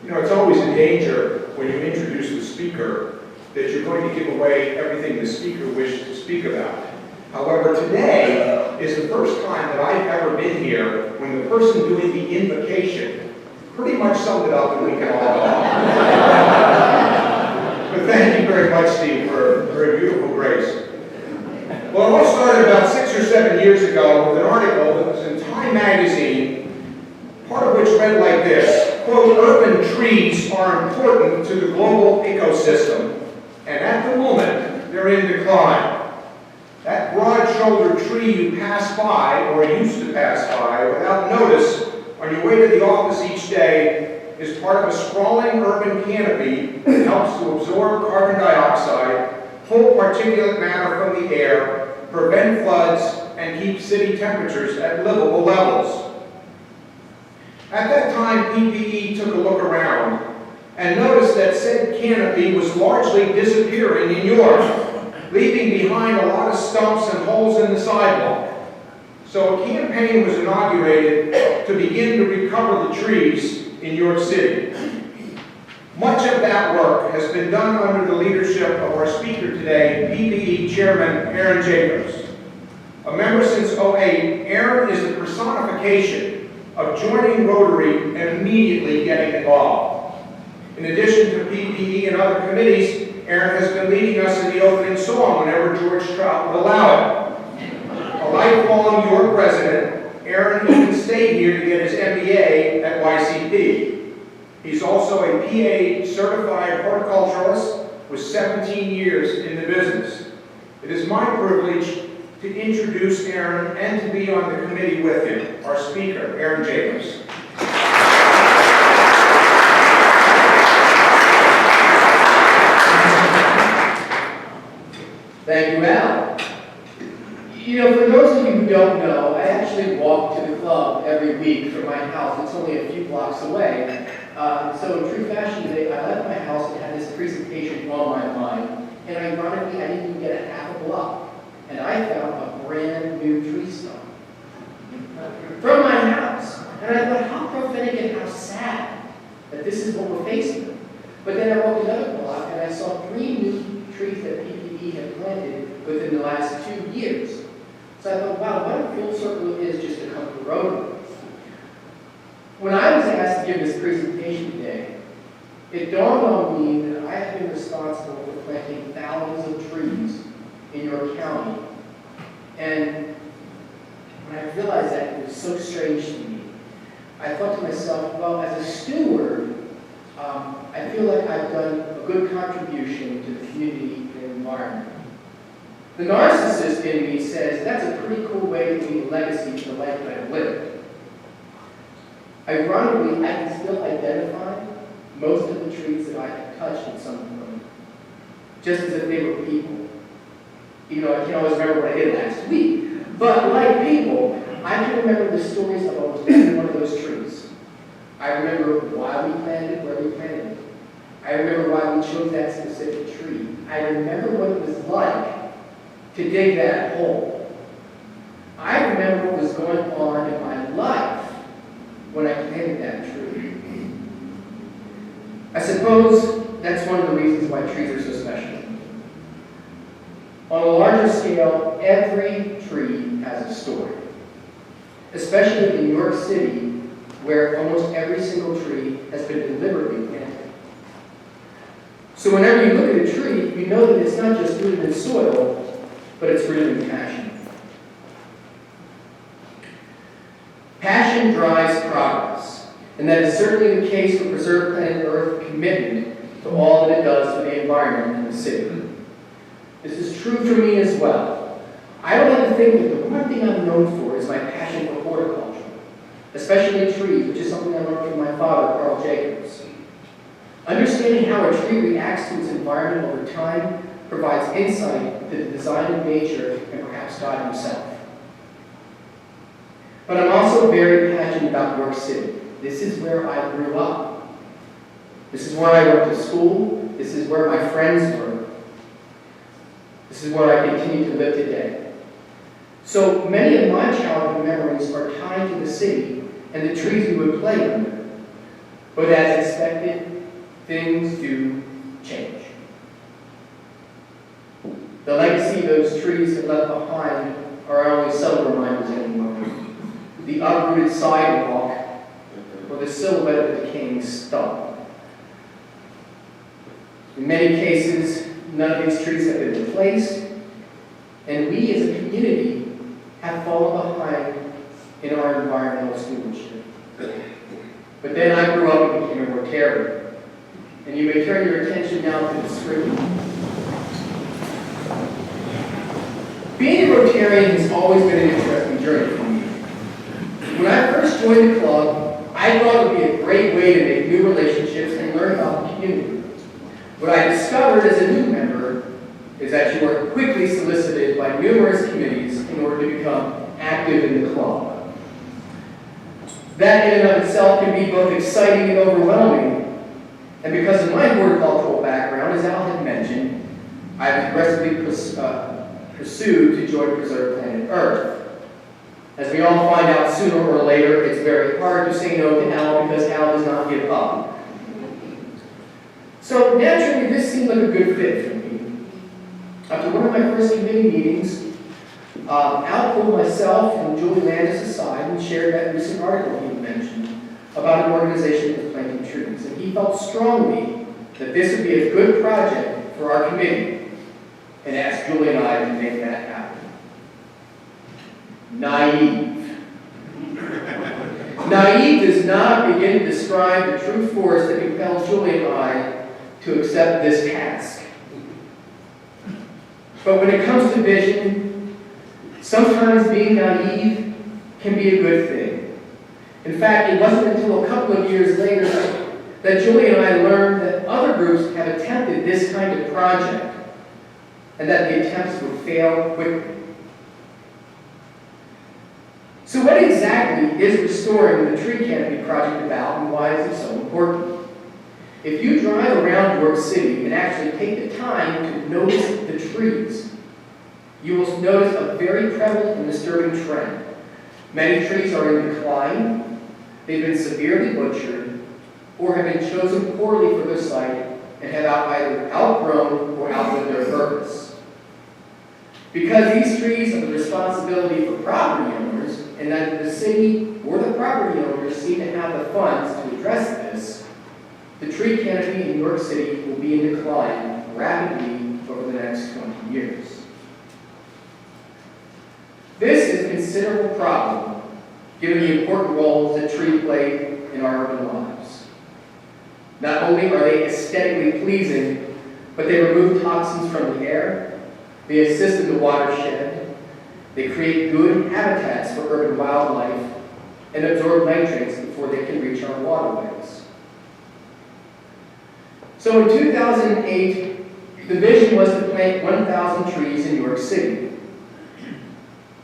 You know, it's always a danger when you introduce the speaker that you're going to give away everything the speaker wished to speak about. However, today is the first time that I've ever been here when the person doing the invocation pretty much summed it up and we can all go on. But thank you very much, Steve, for a very beautiful grace. Well, it all started about 6 or 7 years ago with an article that was in Time magazine, part of which read like this, quote, "Urban trees are important to the global ecosystem, and at the moment, they're in decline. That broad-shouldered tree you pass by, or used to pass by, without notice on your way to the office each day is part of a sprawling urban canopy that helps to absorb carbon dioxide, pull particulate matter from the air, prevent floods, and keep city temperatures at livable levels." At that time, PPE took a look around and noticed that said canopy was largely disappearing in York, leaving behind a lot of stumps and holes in the sidewalk. So a campaign was inaugurated to begin to recover the trees in York City. Much of that work has been done under the leadership of our speaker today, PPE Chairman Aaron Jacobs. A member since '08, Aaron is the personification of joining Rotary and immediately getting involved. In addition to PPE and other committees, Aaron has been leading us in the opening song whenever George Trout would allow it. A lifelong York resident, Aaron even stayed here to get his MBA at YCP. He's also a PA certified horticulturalist with 17 years in the business. It is my privilege to introduce Aaron and to be on the committee with him, our speaker, Aaron Jacobs. Thank you, Al. You know, for those of you who don't know, I actually walk to the club every week from my house. It's only a few blocks away. So in true fashion today, I left my house and had this presentation on my mind. And ironically, I didn't even get a half a block. And I found a brand new tree stump from my house. And I thought, how prophetic and how sad that this is what we're facing. But then I walked another block and I saw 3 new trees that PPE had planted within the last 2 years. So I thought, wow, what a full circle it is just to come to Rotary. When I was asked to give this presentation today, it dawned on me that I have been responsible for planting thousands of trees in York County. And when I realized that, it was so strange to me. I thought to myself, well, as a steward, I feel like I've done a good contribution to the community and environment. The narcissist in me says, that's a pretty cool way to leave a legacy to the life that I've lived. Ironically, I can still identify most of the trees that I have touched at some point, just as if they were people. Even though I can't always remember what I did last week. But like people, I can remember the stories of almost every one of those trees. I remember why we planted it, where we planted it. I remember why we chose that specific tree. I remember what it was like to dig that hole. I remember what was going on in my life when I planted that tree. I suppose that's one of the reasons why trees are so special. On a larger scale, every tree has a story, especially in New York City, where almost every single tree has been deliberately planted. So whenever you look at a tree, you know that it's not just rooted in soil, but it's rooted in passion. Passion drives progress, and that is certainly the case for Preserve Planet Earth's commitment to all that it does for the environment and the city. This is true for me as well. I don't like to think that the one thing I'm known for is my passion for horticulture, especially trees, which is something I learned from my father, Carl Jacobs. Understanding how a tree reacts to its environment over time provides insight to the design of nature and perhaps God himself. But I'm also very passionate about York City. This is where I grew up. This is where I went to school. This is where my friends were. This is where I continue to live today. So many of my childhood memories are tied to the city and the trees we would play under. But as expected, things do change. The legacy those trees have left behind are only subtle reminders anymore. The uprooted sidewalk or the silhouette of a decaying stump. In many cases, none of these trees have been replaced, and we as a community have fallen behind in our environmental stewardship. But then I grew up and became a Rotarian, and you may turn your attention now to the screen. Being a Rotarian has always been an interesting journey for me. When I first joined the club, I thought it would be a great way to make new relationships and learn about the community. What I discovered as a new member is that you are quickly solicited by numerous committees in order to become active in the club. That in and of itself can be both exciting and overwhelming. And because of my horticultural background, as Al had mentioned, I've aggressively pursued to join Preserve Planet Earth. As we all find out sooner or later, it's very hard to say no to Al because Al does not give up. So naturally, this seemed like a good fit for me. After one of my first committee meetings, Al pulled myself and Julie Landis aside and shared that recent article he mentioned about an organization that's planting trees. And he felt strongly that this would be a good project for our committee, and asked Julie and I to make that happen. Naive. Naive does not begin to describe the true force that compelled Julie and I to accept this task. But when it comes to vision, sometimes being naive can be a good thing. In fact, it wasn't until a couple of years later that Julie and I learned that other groups have attempted this kind of project and that the attempts would fail quickly. So what exactly is restoring the tree canopy project about, and why is it so important? If you drive around York City and actually take the time to notice the trees, you will notice a very prevalent and disturbing trend. Many trees are in decline, they've been severely butchered, or have been chosen poorly for their site and have either outgrown or outlived their purpose. Because these trees are the responsibility for property owners, and that the city or the property owners seem to have the funds to address this, the tree canopy in New York City will be in decline rapidly over the next 20 years. This is a considerable problem, given the important roles that trees play in our urban lives. Not only are they aesthetically pleasing, but they remove toxins from the air, they assist in the watershed, they create good habitats for urban wildlife, and absorb nitrates before they can reach our waterways. So in 2008, the vision was to plant 1,000 trees in New York City.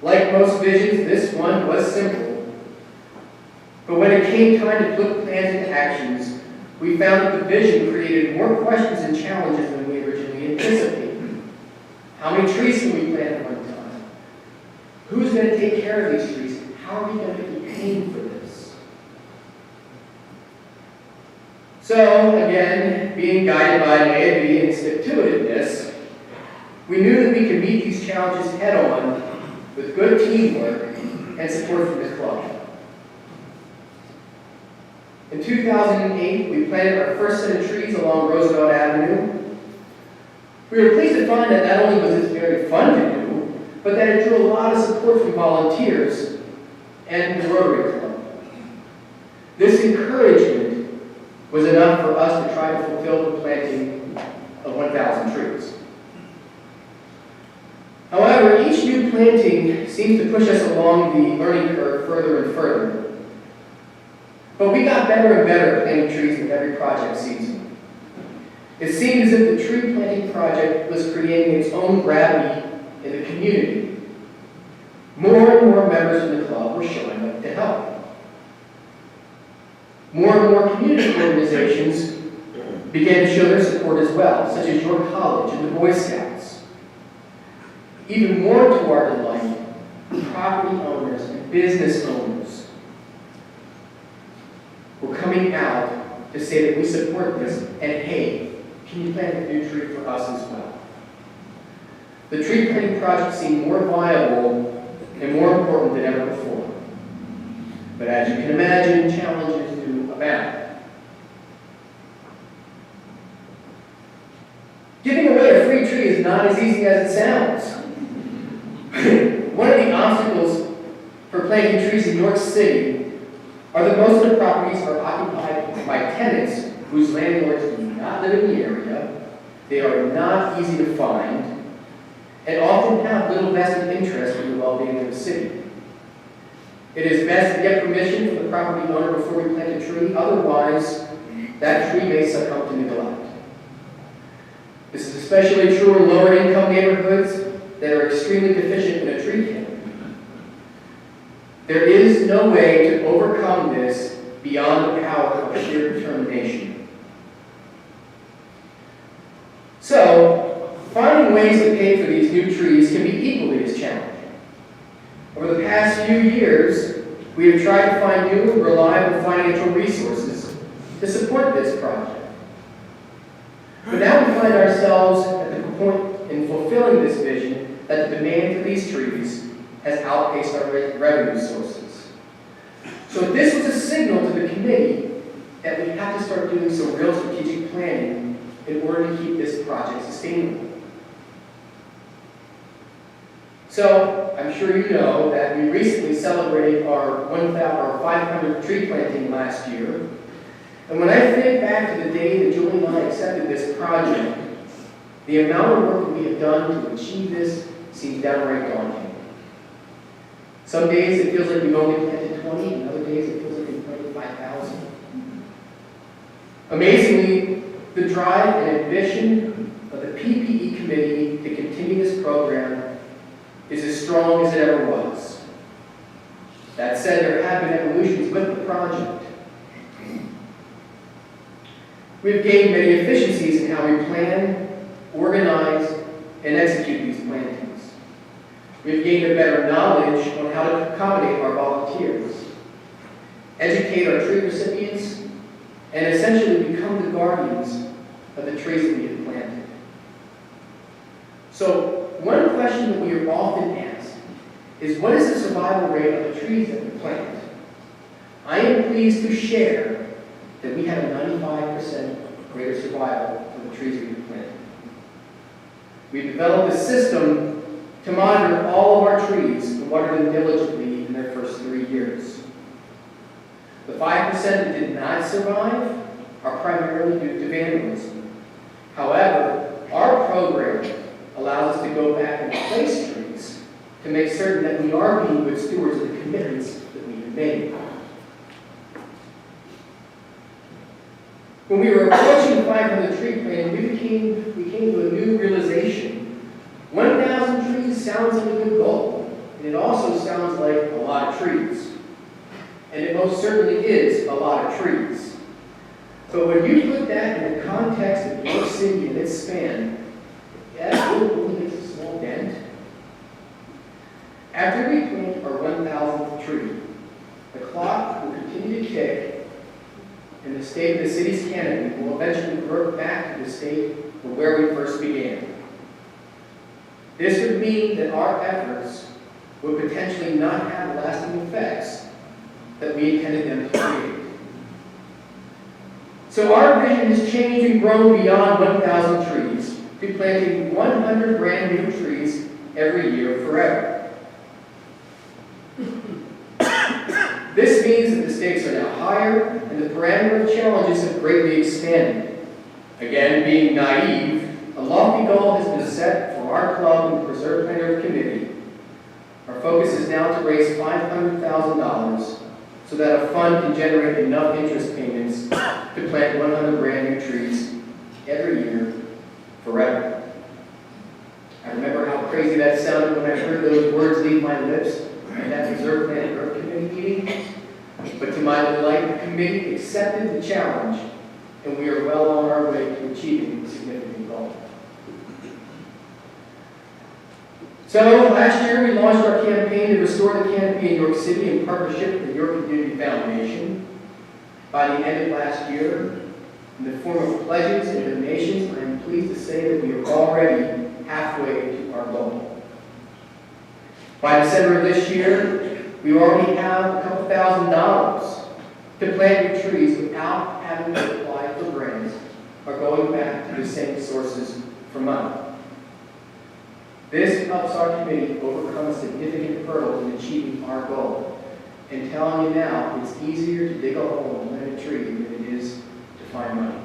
Like most visions, this one was simple. But when it came time to put plans into actions, we found that the vision created more questions and challenges than we originally anticipated. How many trees can we plant at one time? Who's going to take care of these trees? How are we going to be paying for this? So, again, being guided by naivety and stick-to-itiveness, we knew that we could meet these challenges head-on with good teamwork and support from the club. In 2008, we planted our first set of trees along Roosevelt Avenue. We were pleased to find that not only was this very fun to do, but that it drew a lot of support from volunteers and the Rotary Club. This encouragement was enough for us to try to fulfill the planting of 1,000 trees. However, each new planting seems to push us along the learning curve further and further. But we got better and better at planting trees with every project season. It seemed as if the tree planting project was creating its own gravity in the community. More and more members of the club were showing up to help. More and more community organizations began to show their support as well, such as York College and the Boy Scouts. Even more to our delight, property owners and business owners were coming out to say that we support this, and hey, can you plant a new tree for us as well? The tree planting project seemed more viable and more important than ever before. But as you can imagine, challenges do abound. Giving away a free tree is not as easy as it sounds. One of the obstacles for planting trees in New York City are that most of the properties are occupied by tenants whose landlords do not live in the area, they are not easy to find, and often have little vested interest in the well-being of the city. It is best to get permission from the property owner before we plant a tree, otherwise that tree may succumb to neglect. This is especially true in lower income neighborhoods that are extremely deficient in a tree canopy. There is no way to overcome this beyond the power of sheer determination. So, finding ways to pay for these new trees can be equally as challenging. Over the past few years, we have tried to find new and reliable financial resources to support this project. But now we find ourselves at the point in fulfilling this vision that the demand for these trees has outpaced our revenue sources. So this was a signal to the committee that we have to start doing some real strategic planning in order to keep this project sustainable. So I'm sure you know that we recently celebrated our 500th tree planting last year. And when I think back to the day that Julie and I accepted this project, the amount of work that we have done to achieve this seems downright daunting. Some days it feels like we've only planted 20, and other days it feels like we've planted 5,000. Amazingly, the drive and ambition of the PPE committee to continue this program is as strong as it ever was. That said, there have been evolutions with the project. We've gained many efficiencies in how we plan, organize, and execute these plantings. We've gained a better knowledge on how to accommodate our volunteers, educate our tree recipients, and essentially become the guardians of the trees that we have planted. So, one question that we are often asked is, what is the survival rate of the trees that we plant? I am pleased to share that we have a 95% greater survival for the trees we have planted. We've developed a system to monitor all of our trees and water them diligently in their first 3 years. The 5% that did not survive are primarily due to vandalism. However, our program allows us to go back and replace trees to make certain that we are being good stewards of the commitments that we have made. When we were approaching 500 tree planting, we came to a new realization. 1,000 trees sounds like a good goal, and it also sounds like a lot of trees. And it most certainly is a lot of trees. But when you put that in the context of New York City and its span, yeah, it only makes a small dent. After we plant our 1,000th tree, the clock will continue to tick, and the state of the city's canopy will eventually revert back to the state from where we first began. This would mean that our efforts would potentially not have the lasting effects that we intended them to create. So our vision has changed and grown beyond 1,000 trees to planting 100 brand new trees every year forever. This means that the stakes are now higher and the parameter of challenges have greatly expanded. Again, being naive, a lofty goal has been set for our club and the Preserve Planner Committee. Our focus is now to raise $500,000 so that a fund can generate enough interest payments to plant 100 brand new trees every year forever. I remember how crazy that sounded when I heard those words leave my lips at that Preserve Planner Committee meeting. But to my delight, the committee accepted the challenge, and we are well on our way to achieving the significant goal. So last year, we launched our campaign to restore the canopy in New York City in partnership with the New York Community Foundation. By the end of last year, In the form of pledges and donations, I am pleased to say that we are already halfway to our goal. By December of this year, we already have a couple $1,000 to plant new trees without having to apply for grants or going back to the same sources for money. This helps our committee overcome a significant hurdle in achieving our goal. And telling you now, it's easier to dig a hole and plant a tree than it is to find money.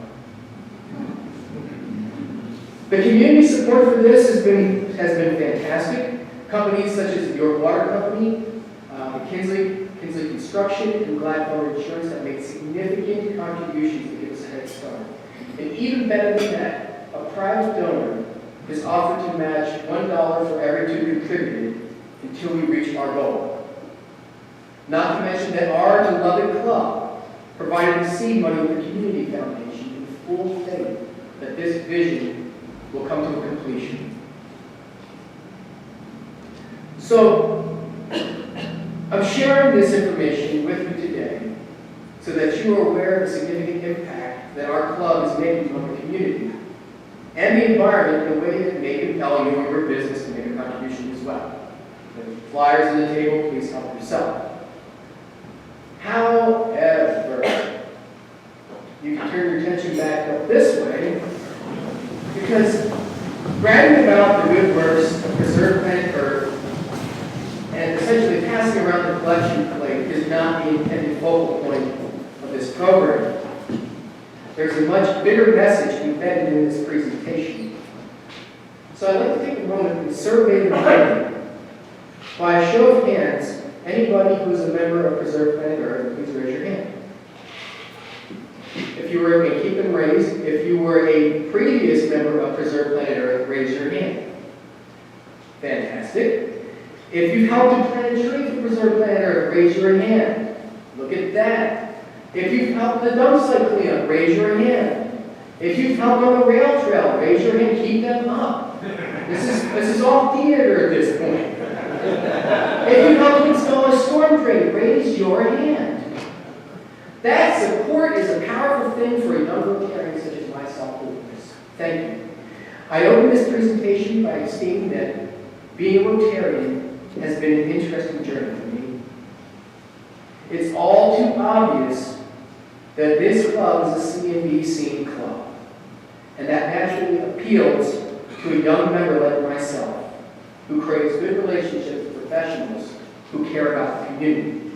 The community support for this has been fantastic. Companies such as the York Water Company, Kinsley Construction, and Gladstone Insurance have made significant contributions to give us a head start. And even better than that, a private donor is offered to match $1 for every 2 contributed until we reach our goal. Not to mention that our beloved club provided the seed money with the Community Foundation in full faith that this vision will come to a completion. So, I'm sharing this information with you today so that you are aware of the significant impact that our club is making on the community and the environment in a way that may compel you or your business to make a contribution as well. The flyers on the table, please help yourself. However, you can turn your attention back up this way, because bragging about the good works of Preserve Planet Earth and essentially passing around the collection plate is not the intended focal point of this program. There's a much bigger message embedded in this presentation. So I'd like to take a moment and survey the community. By a show of hands, anybody who is a member of Preserve Planet Earth, please raise your hand. If you were, and keep them raised, if you were a previous member of Preserve Planet Earth, raise your hand. Fantastic. If you've helped to plant a tree for Preserve Planet Earth, raise your hand. Look at that. If you've helped the dump site cleanup, raise your hand. If you've helped on the rail trail, raise your hand. Keep them up. This is all theater at this point. If you helped install a storm drain, raise your hand. That support is a powerful thing for a young Rotarian such as myself to witness. Thank you. I open this presentation by stating that being a Rotarian has been an interesting journey for me. It's all too obvious that this club is a C&B scene club, and that naturally appeals to a young member like myself, who craves good relationships with professionals who care about the community.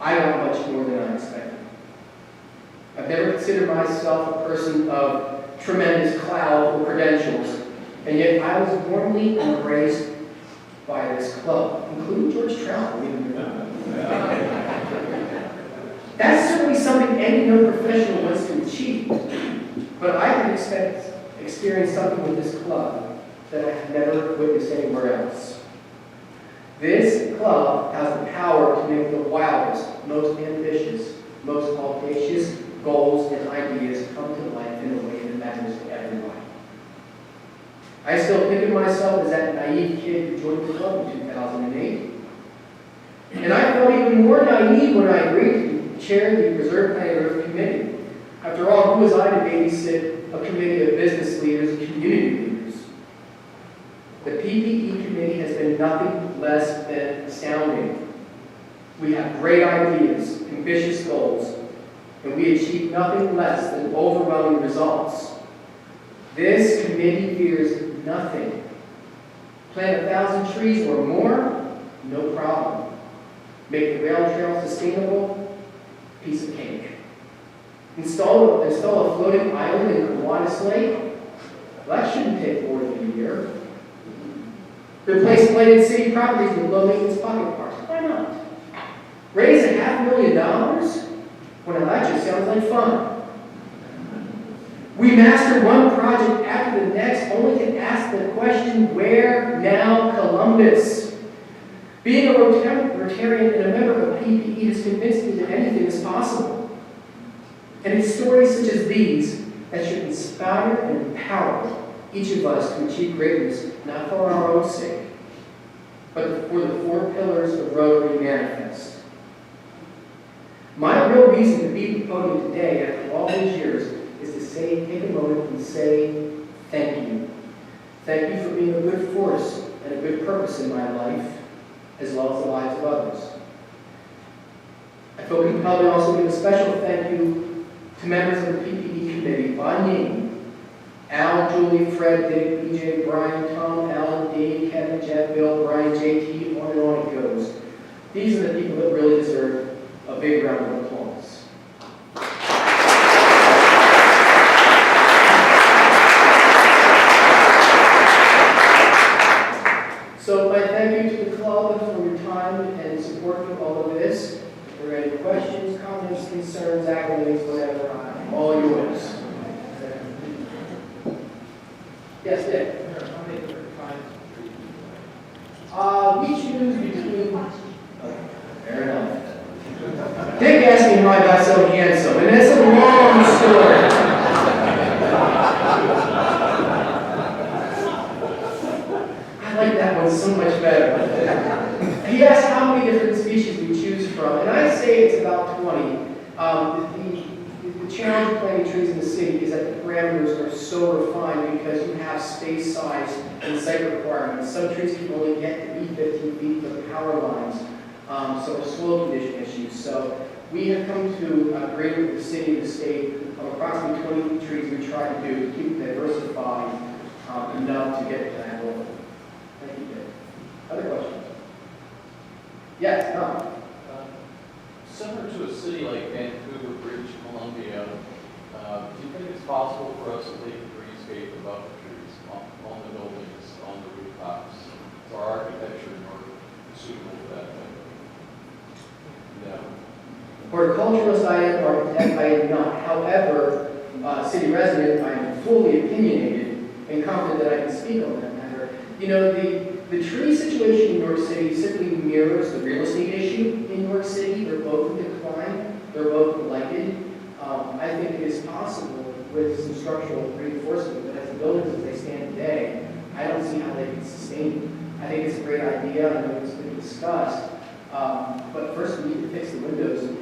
I got much more than I expected. I've never considered myself a person of tremendous clout or credentials, and yet I was warmly embraced by this club, including George Trout, believe it or not. That's certainly something any young professional wants to achieve, but I could experience something with this club that I have never witnessed anywhere else. This club has the power to make the wildest, most ambitious, most audacious goals and ideas come to life in a way that matters to everyone. I still think of myself as that naive kid who joined the club in 2008. And I felt even more naive when I agreed to chair the Preserve Planet Earth Committee. After all, who was I to babysit a committee of business leaders and community leaders? The PPE committee has been nothing less than astounding. We have great ideas, ambitious goals, and we achieve nothing less than overwhelming results. This committee fears nothing. Plant 1,000 trees or more, no problem. Make the rail trail sustainable, piece of cake. Install a floating island in Kiwanis Lake, that shouldn't take more than a year. Replace blighted city properties with low maintenance pocket parks, why not? Raise $500,000? Well, that just sounds like fun. We master one project after the next, only to ask the question, where now Columbus? Being a Rotarian and a member of PPE has convinced me that anything is possible. And it's stories such as these that should inspire and empower each of us to achieve greatness, not for our own sake, but for the 4 pillars of Rotary Manifest. My real reason to be at the podium today, say thank you. Thank you for being a good force and a good purpose in my life, as well as the lives of others. I feel compelled to also give a special thank you to members of the PPE committee by name: Al, Julie, Fred, Dick, BJ, Brian, Tom, Alan, Dave, Kevin, Jeff, Bill, Brian, JT, on and on it goes. These are the people that really deserve a big round of applause. So my thank you to the club for your time and support for all of this. If there are any questions, comments, concerns, accolades, whatever, I'm all yours. Yes, Dick? We choose between... Fair enough. Dick asked me how I got so handsome, and it's a long story. I like that one so much better. He asked how many different species we choose from, and I say it's about 20. The challenge of planting trees in the city is that the parameters are so refined because you have space, size, and site requirements. Some trees can only get to be 15 feet from the power lines, so soil condition issues. So we have come to an agreement with the city and the state of approximately 20 trees we try to do to keep diversified enough to get to that goal. Thank you, Dave. Other questions? Yes, no. Similar to a city like Vancouver, British Columbia, do you think it's possible for us to leave a greenscape above the trees, on the buildings, on the rooftops? Is our architecture more suitable for that thing? No. Horticulturalist I am, architect I am not. However, city resident, I am fully opinionated and confident that I can speak on that matter. You know, the tree situation in New York City simply mirrors the real estate issue in New York City. They're both in decline. They're both blighted. I think it is possible with some structural reinforcement, but as the buildings as they stand today, I don't see how they can sustain it. I think it's a great idea. I know it's been discussed. But first we need to fix the windows and